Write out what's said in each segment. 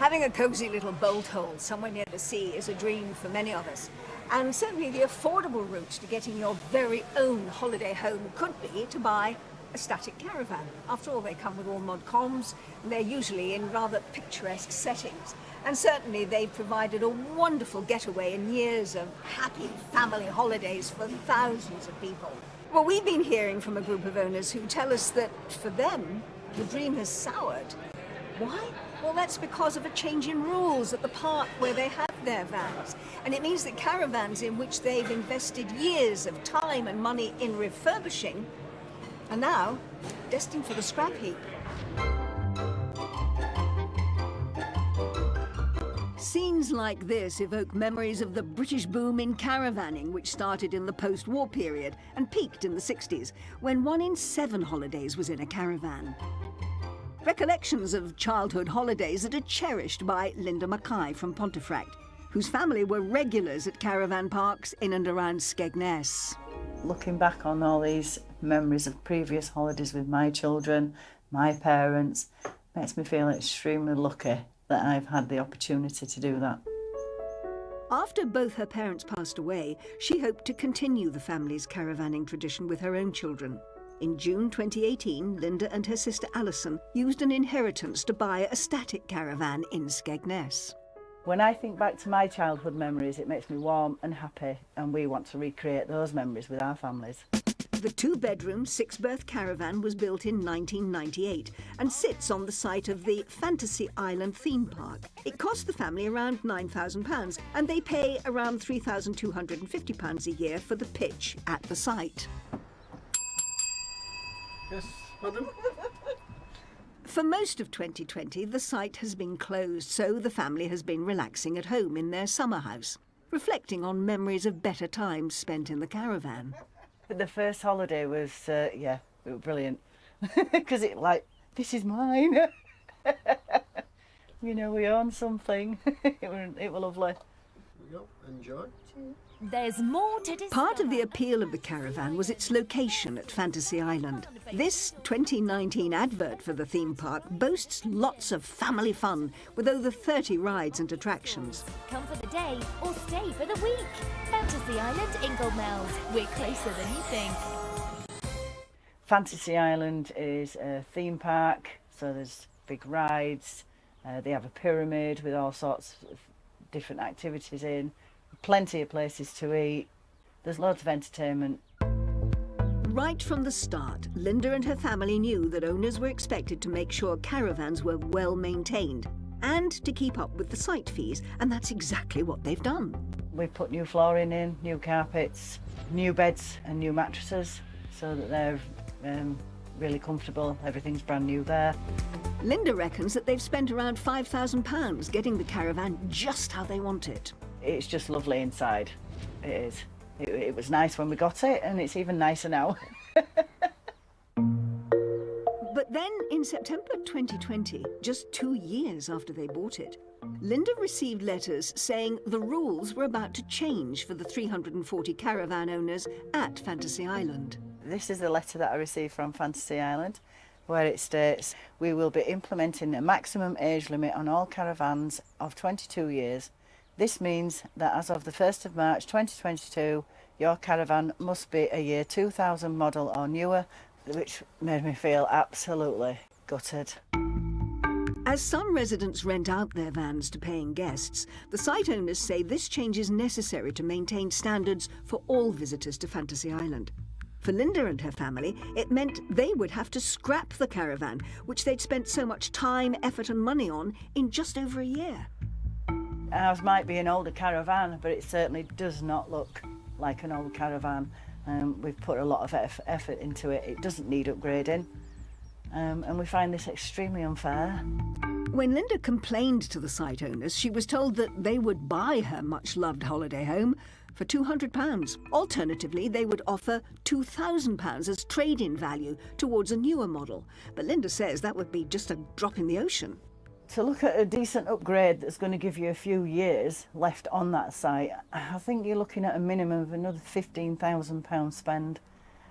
Having a cosy little bolt hole somewhere near the sea is a dream for many of us. And certainly the affordable route to getting your very own holiday home could be to buy a static caravan. After all, they come with all mod coms, and they're usually in rather picturesque settings. And certainly they've provided a wonderful getaway in years of happy family holidays for thousands of people. Well, we've been hearing from a group of owners who tell us that for them, the dream has soured. Why? Well, that's because of a change in rules at the park where they have their vans. And it means that caravans in which they've invested years of time and money in refurbishing are now destined for the scrap heap. Scenes like this evoke memories of the British boom in caravanning, which started in the post-war period and peaked in the 60s, when 1 in 7 holidays was in a caravan. Recollections of childhood holidays that are cherished by Linda Mackay from Pontefract, whose family were regulars at caravan parks in and around Skegness. Looking back on all these memories of previous holidays with my children, my parents, makes me feel extremely lucky that I've had the opportunity to do that. After both her parents passed away, she hoped to continue the family's caravanning tradition with her own children. In June 2018, Linda and her sister Alison used an inheritance to buy a static caravan in Skegness. When I think back to my childhood memories, it makes me warm and happy, and we want to recreate those memories with our families. The 2-bedroom, 6-berth caravan was built in 1998 and sits on the site of the Fantasy Island theme park. It cost the family around £9,000 and they pay around £3,250 a year for the pitch at the site. Yes, madam. For most of 2020, the site has been closed, so the family has been relaxing at home in their summer house, reflecting on memories of better times spent in the caravan. The first holiday was, it was brilliant, because this is mine. You know, we own something. it was lovely. Yep, enjoy. There's more to discover. Part of the appeal of the caravan was its location at Fantasy Island. This 2019 advert for the theme park boasts lots of family fun with over 30 rides and attractions. Come for the day or stay for the week. Fantasy Island, Inglemells. We're closer than you think. Fantasy Island is a theme park, so there's big rides. They have a pyramid with all sorts of different activities in. Plenty of places to eat. There's loads of entertainment. Right from the start, Linda and her family knew that owners were expected to make sure caravans were well maintained and to keep up with the site fees, and that's exactly what they've done. We put new flooring in, new carpets, new beds and new mattresses so that they're really comfortable. Everything's brand new there. Linda reckons that they've spent around £5,000 getting the caravan just how they want it. It's just lovely inside. It is. It was nice when we got it, and it's even nicer now. But then in September 2020, just 2 years after they bought it, Linda received letters saying the rules were about to change for the 340 caravan owners at Fantasy Island. This is the letter that I received from Fantasy Island, where it states, we will be implementing a maximum age limit on all caravans of 22 years. This means that as of the 1st of March 2022, your caravan must be a year 2000 model or newer, which made me feel absolutely gutted. As some residents rent out their vans to paying guests, the site owners say this change is necessary to maintain standards for all visitors to Fantasy Island. For Linda and her family, it meant they would have to scrap the caravan, which they'd spent so much time, effort and money on in just over a year. Ours might be an older caravan, but it certainly does not look like an old caravan. We've put a lot of effort into it. It doesn't need upgrading, and we find this extremely unfair. When Linda complained to the site owners, she was told that they would buy her much-loved holiday home for £200. Alternatively, they would offer £2,000 as trade-in value towards a newer model. But Linda says that would be just a drop in the ocean. To look at a decent upgrade that's going to give you a few years left on that site, I think you're looking at a minimum of another £15,000 spend,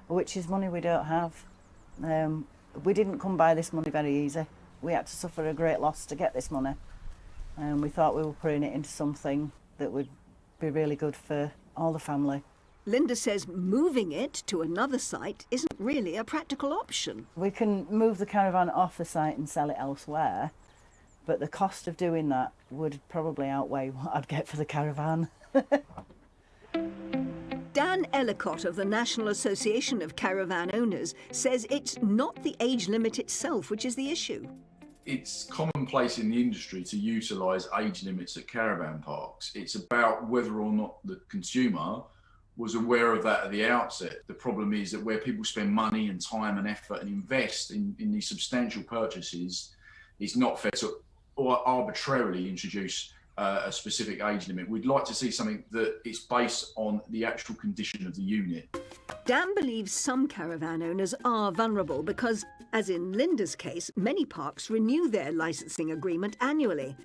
which is money we don't have. We didn't come by this money very easy. We had to suffer a great loss to get this money. and we thought we were putting it into something that would be really good for all the family. Linda says moving it to another site isn't really a practical option. We can move the caravan off the site and sell it elsewhere, but the cost of doing that would probably outweigh what I'd get for the caravan. Dan Ellicott of the National Association of Caravan Owners says it's not the age limit itself which is the issue. It's commonplace in the industry to utilise age limits at caravan parks. It's about whether or not the consumer was aware of that at the outset. The problem is that where people spend money and time and effort and invest in these substantial purchases, it's not fair to arbitrarily introduce a specific age limit. We'd like to see something that is based on the actual condition of the unit. Dan believes some caravan owners are vulnerable because, as in Linda's case, many parks renew their licensing agreement annually.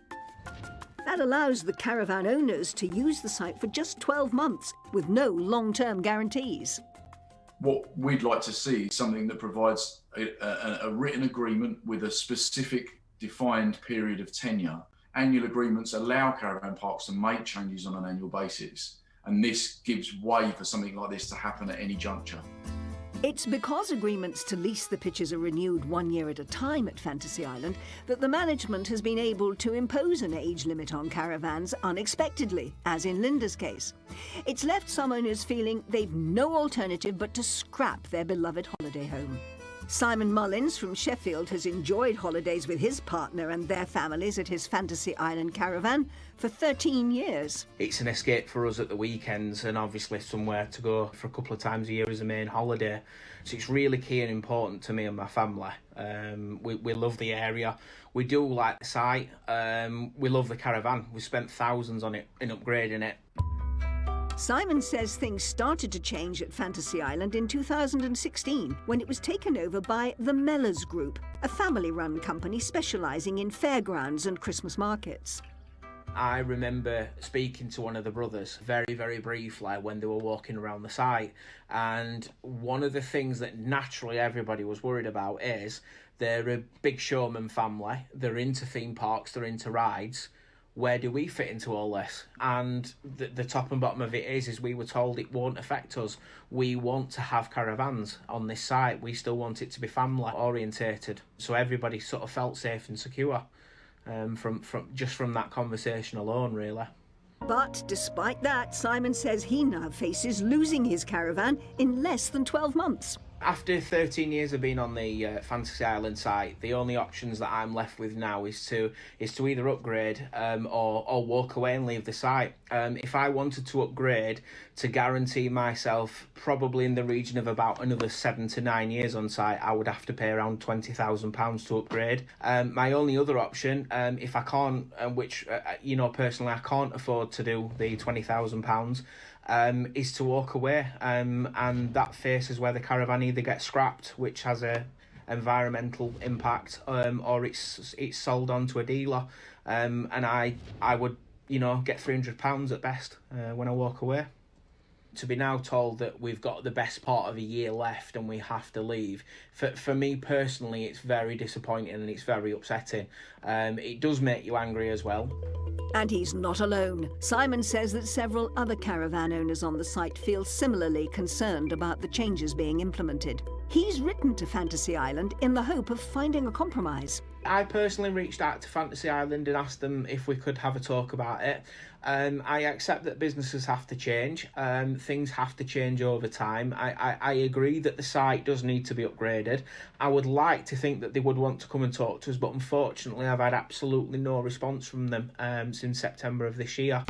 That allows the caravan owners to use the site for just 12 months with no long-term guarantees. What we'd like to see is something that provides a written agreement with a specific defined period of tenure. Annual agreements allow caravan parks to make changes on an annual basis, and this gives way for something like this to happen at any juncture. It's because agreements to lease the pitches are renewed 1 year at a time at Fantasy Island that the management has been able to impose an age limit on caravans unexpectedly, as in Linda's case. It's left some owners feeling they've no alternative but to scrap their beloved holiday home. Simon Mullins from Sheffield has enjoyed holidays with his partner and their families at his Fantasy Island caravan for 13 years. It's an escape for us at the weekends and obviously somewhere to go for a couple of times a year as a main holiday. So it's really key and important to me and my family. We love the area. We do like the site. We love the caravan. We spent thousands on it in upgrading it. Simon says things started to change at Fantasy Island in 2016 when it was taken over by the Mellors Group, a family-run company specialising in fairgrounds and Christmas markets. I remember speaking to one of the brothers very, very briefly when they were walking around the site, and one of the things that naturally everybody was worried about is they're a big showman family, they're into theme parks, they're into rides. Where do we fit into all this? And the top and bottom of it is we were told it won't affect us. We want to have caravans on this site. We still want it to be family orientated. So everybody sort of felt safe and secure from that conversation alone, really. But despite that, Simon says he now faces losing his caravan in less than 12 months. After 13 years of being on the Fantasy Island site, the only options that I'm left with now is to either upgrade or walk away and leave the site. If I wanted to upgrade to guarantee myself probably in the region of about another 7 to 9 years on site, I would have to pay around £20,000 to upgrade. My only other option, if I can't, which personally I can't afford to do the £20,000, is to walk away, and that faces where the caravan either gets scrapped, which has a environmental impact, or it's sold on to a dealer, and I would get £300 at best when I walk away. To be now told that we've got the best part of a year left and we have to leave, for me personally, it's very disappointing and it's very upsetting. It does make you angry as well. And he's not alone. Simon says that several other caravan owners on the site feel similarly concerned about the changes being implemented. He's written to Fantasy Island in the hope of finding a compromise. I personally reached out to Fantasy Island and asked them if we could have a talk about it. I accept that businesses have to change. Things have to change over time. I agree that the site does need to be upgraded. I would like to think that they would want to come and talk to us, but unfortunately I've had absolutely no response from them since September of this year.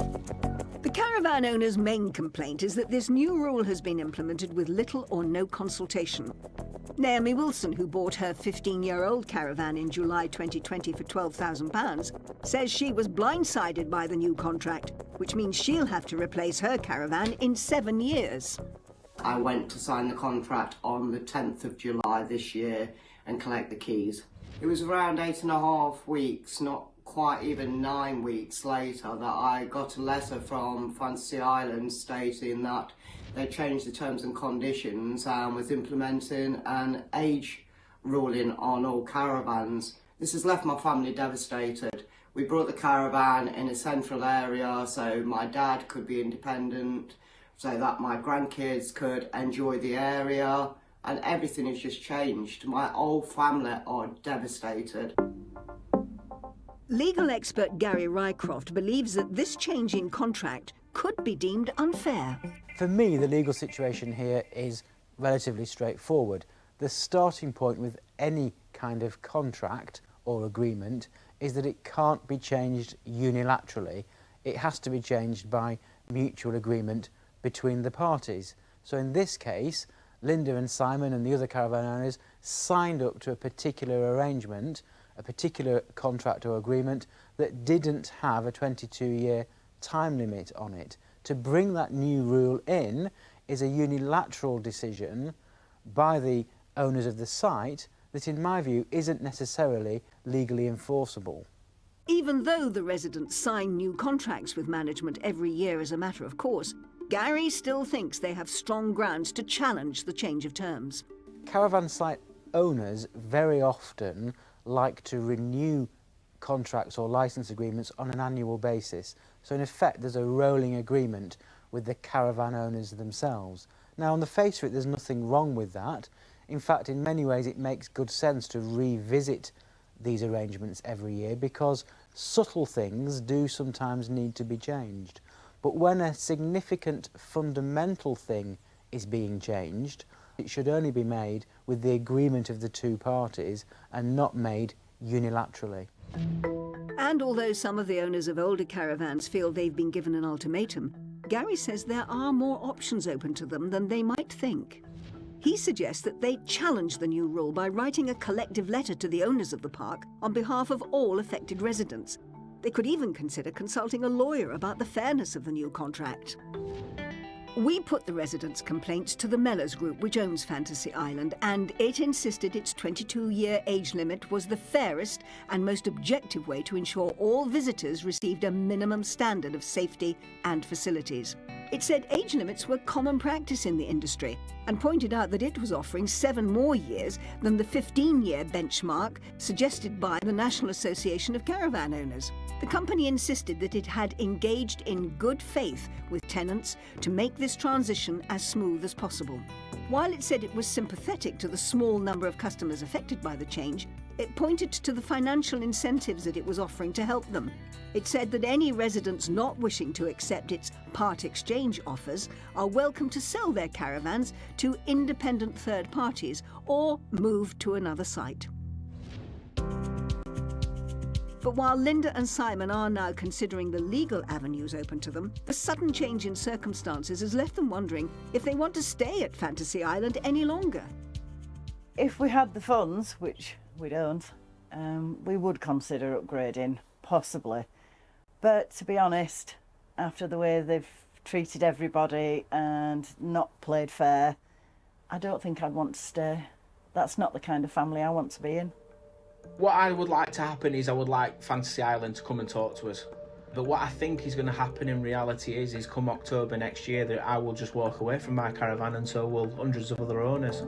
The caravan owner's main complaint is that this new rule has been implemented with little or no consultation. Naomi Wilson, who bought her 15-year-old caravan in July 2020 for £12,000, says she was blindsided by the new contract, which means she'll have to replace her caravan in 7 years. I went to sign the contract on the 10th of July this year and collect the keys. It was around 8.5 weeks, not quite even 9 weeks later, that I got a letter from Fantasy Island stating that they changed the terms and conditions and was implementing an age ruling on all caravans. This has left my family devastated. We brought the caravan in a central area so my dad could be independent, so that my grandkids could enjoy the area, and everything has just changed. My whole family are devastated. Legal expert Gary Rycroft believes that this change in contract could be deemed unfair. For me, the legal situation here is relatively straightforward. The starting point with any kind of contract or agreement is that it can't be changed unilaterally. It has to be changed by mutual agreement between the parties. So in this case, Linda and Simon and the other caravan owners signed up to a particular arrangement, a particular contract or agreement that didn't have a 22-year time limit on it. To bring that new rule in is a unilateral decision by the owners of the site that, in my view, isn't necessarily legally enforceable. Even though the residents sign new contracts with management every year as a matter of course, Gary still thinks they have strong grounds to challenge the change of terms. Caravan site owners very often like to renew contracts or licence agreements on an annual basis. So in effect there's a rolling agreement with the caravan owners themselves. Now on the face of it there's nothing wrong with that. In fact, in many ways it makes good sense to revisit these arrangements every year because subtle things do sometimes need to be changed. But when a significant fundamental thing is being changed, it should only be made with the agreement of the two parties and not made unilaterally. And although some of the owners of older caravans feel they've been given an ultimatum, Gary says there are more options open to them than they might think. He suggests that they challenge the new rule by writing a collective letter to the owners of the park on behalf of all affected residents. They could even consider consulting a lawyer about the fairness of the new contract. We put the residents' complaints to the Mellors Group, which owns Fantasy Island, and it insisted its 22-year age limit was the fairest and most objective way to ensure all visitors received a minimum standard of safety and facilities. It said age limits were common practice in the industry and pointed out that it was offering 7 more years than the 15-year benchmark suggested by the National Association of Caravan Owners. The company insisted that it had engaged in good faith with tenants to make this transition as smooth as possible. While it said it was sympathetic to the small number of customers affected by the change, it pointed to the financial incentives that it was offering to help them. It said that any residents not wishing to accept its part exchange offers are welcome to sell their caravans to independent third parties or move to another site. But while Linda and Simon are now considering the legal avenues open to them, a sudden change in circumstances has left them wondering if they want to stay at Fantasy Island any longer. If we had the funds, which we don't, we would consider upgrading, possibly. But to be honest, after the way they've treated everybody and not played fair, I don't think I'd want to stay. That's not the kind of family I want to be in. What I would like to happen is I would like Fantasy Island to come and talk to us. But what I think is going to happen in reality is come October next year that I will just walk away from my caravan and so will hundreds of other owners.